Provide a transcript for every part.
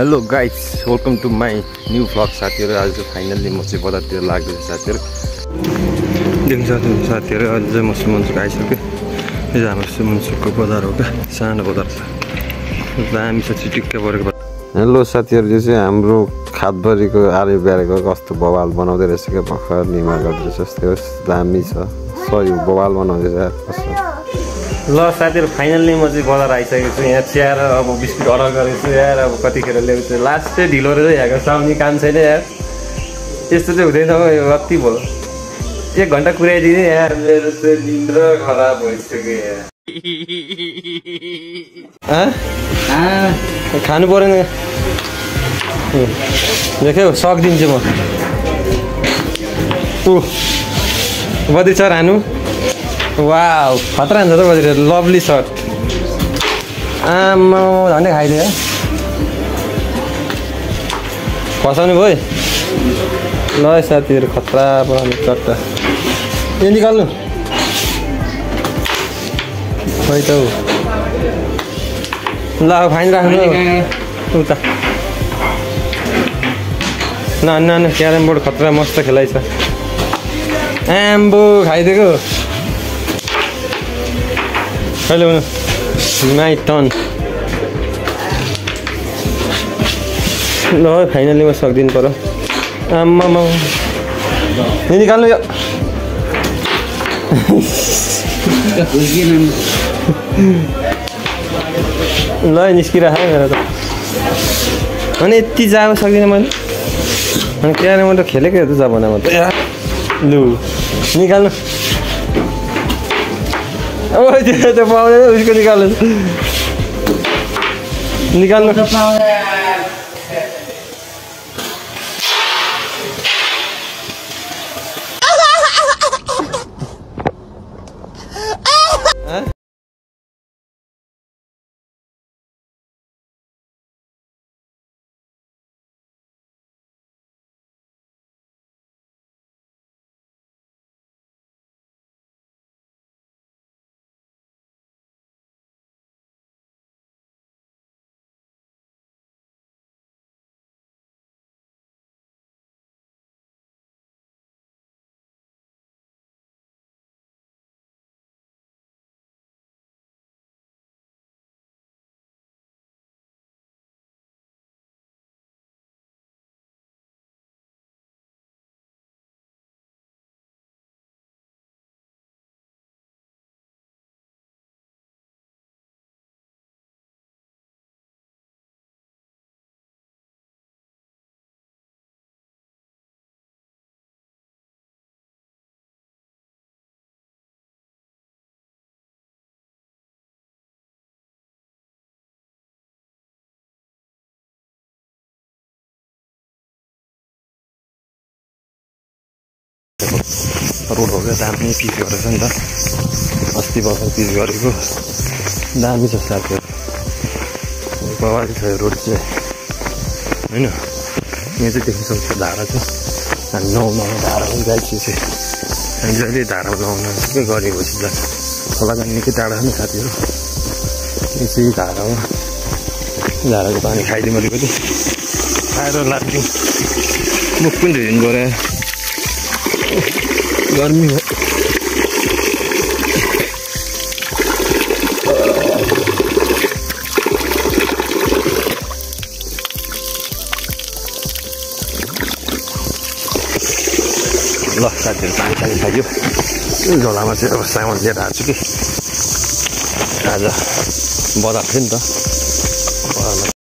Hello guys, welcome to my new vlog साथीहरू। आज finally म चाहिँ बजारतिर लाग्दैछु साथीहरू। देख्न सक्नुहुन्छ साथीहरू, अहिले चाहिँ म सुमनसुक आइसकेँ। यो चाहिँ हाम्रो सुमनसुकको बजार हो क्या, सानो बजार छ, दामी छ, चिटिक्क परेको। हेलो साथीहरू, यो चाहिँ हाम्रो खादभरिको आर्य ब्यारेको कस्तो बवाल बनाउँदै रहेछ क्या, भर्खर निर्माण गर्दैछ। त्यो दामी छ, सही बवाल बनाउँदैछ यार, कस्तो। ल साथीहरू, फाइनल्ली म चाहिँ बजार आइसकेको छु। यहाँ चियाएर अब बिस्कुट अर्डर गरेको छु यार। अब कतिखेर ल्याउँछु, लास्ट चाहिँ ढिलो रहेछ यहाँको साउने काम छैन यार। यस्तो चाहिँ हुँदैन हो, यो कति भयो, 1 घन्टा कुराइदिने यार। मेरो चाहिँ निन्द्र खराब भइसक्यो यार। खानु परेन देख्यौ, सक्दिन्छु म। बद्री सर हानु, वाउ खतरा हुन्छ त बद्री, लभली सर्ट। आमा झन्डै खाइदियो, फसाउनु भयो। ल साथीहरू, खतरा बनाउने चट्टा यो निकाल्नु खै त। ल फाइन राख्नु उता। न क्यारम बोर्ड खतरा मस्त खेलाइछ। आम्बो खाइदिएको। कहिले हुनु माई टर्न। ल फाइनली म सक्दिनु पऱ्यो। आम्मा यो निकाल्नु यो। ल निस्किरह मेरो त। अनि यति जाब सक्दिनँ मैले। अनि क्यारम त खेलेकै हो त जमाना म त। लु निकाल्नु। ओ त्यो पाउँदैन, उसको निकाल्नु निकाल्नु। रोड हो क्या, दामी पिच गरेछ नि त। अस्ति भर्खर पिच गरेको, दामी छ साथीहरू। बवाली छ यो रोड चाहिँ होइन। यहाँ चाहिँ देख्न सक्छ धारा छ। हामी नुहाउन धारा पनि गइसकेको छ। हामी जहिले धारामा नुहाउन के गरेपछि त खोला जाने निकै टाढा छ नि साथीहरू। यो चाहिँ धारा हो। धाराको पानी खाइदिउँ अलिकति, खाएर लाग्थ्यो। मुख पनि धुइदिनु गऱ्यो, गर्मी हो। ल साथीहरू, पानी खाइयो। झोलामा चाहिँ अब सामान लिएर आएको छु कि आज बजार थियो नि त, बजारमा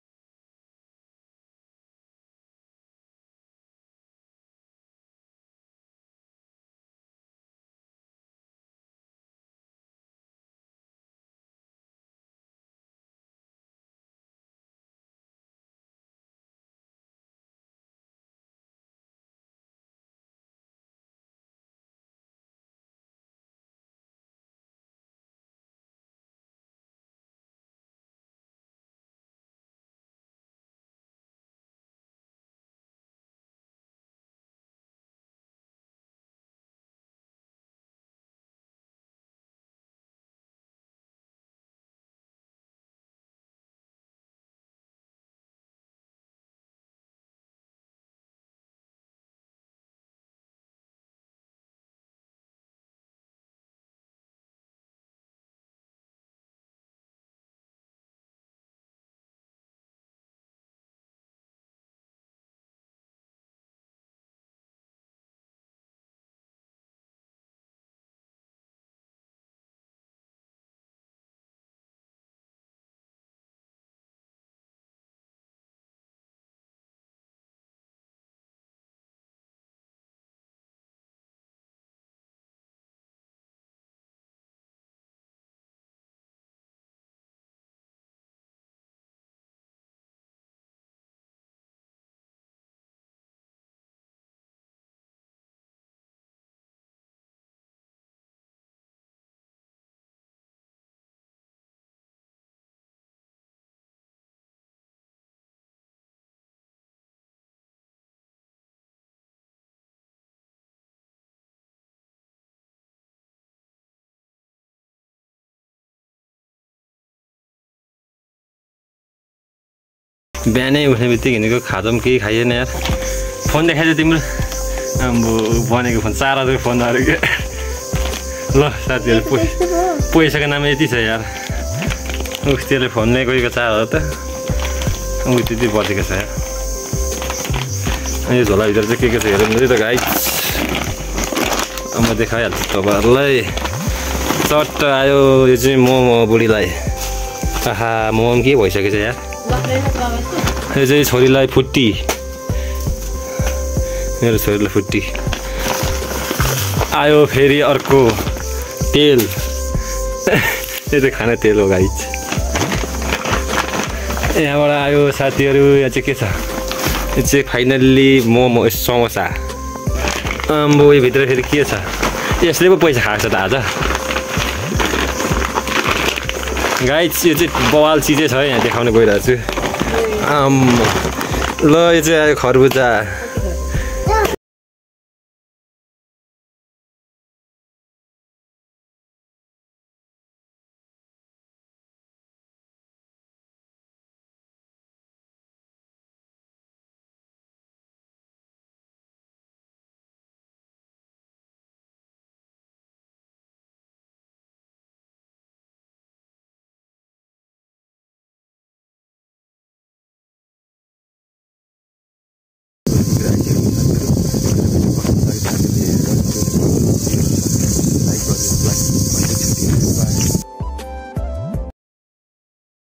बिहानै उठ्ने बित्तिकै हिँडेको खाजा पनि केही खाइएन यार फोन देखाइदियो तिम्रो आम्बो बनेको फोन 4000 फोन अरे के ल साथीहरु पैसाको नाम यति छ यार त्यसले फोन नै गएको 4000 त त्यति बचेको छ यार यो झोलाभित्र चाहिँ के छ हेरौँ न त गाइस म देखाइहाल्छु तपाईँहरूलाई चट्ट आयो यो चाहिँ मोमो बुढीलाई आहा मोमो के भइसकेछ यार यो चाहिँ छोरीलाई फुट्टी मेरो छोरीलाई फुट्टी आयो फेरि अर्को तेल यो चाहिँ खाना तेल हो गाइस यहाँबाट आयो साथीहरू यहाँ चाहिँ के छ यो चाहिँ फाइनल्ली मोमो समोसा आम्बो यो भित्र फेरि के छ यसले पो पैसा खाएको छ त आज गाइस यो चाहिँ बवाल चिजै छ यहाँ देखाउन गइरहेको छु ल यो चाहिँ आयो खरबुजा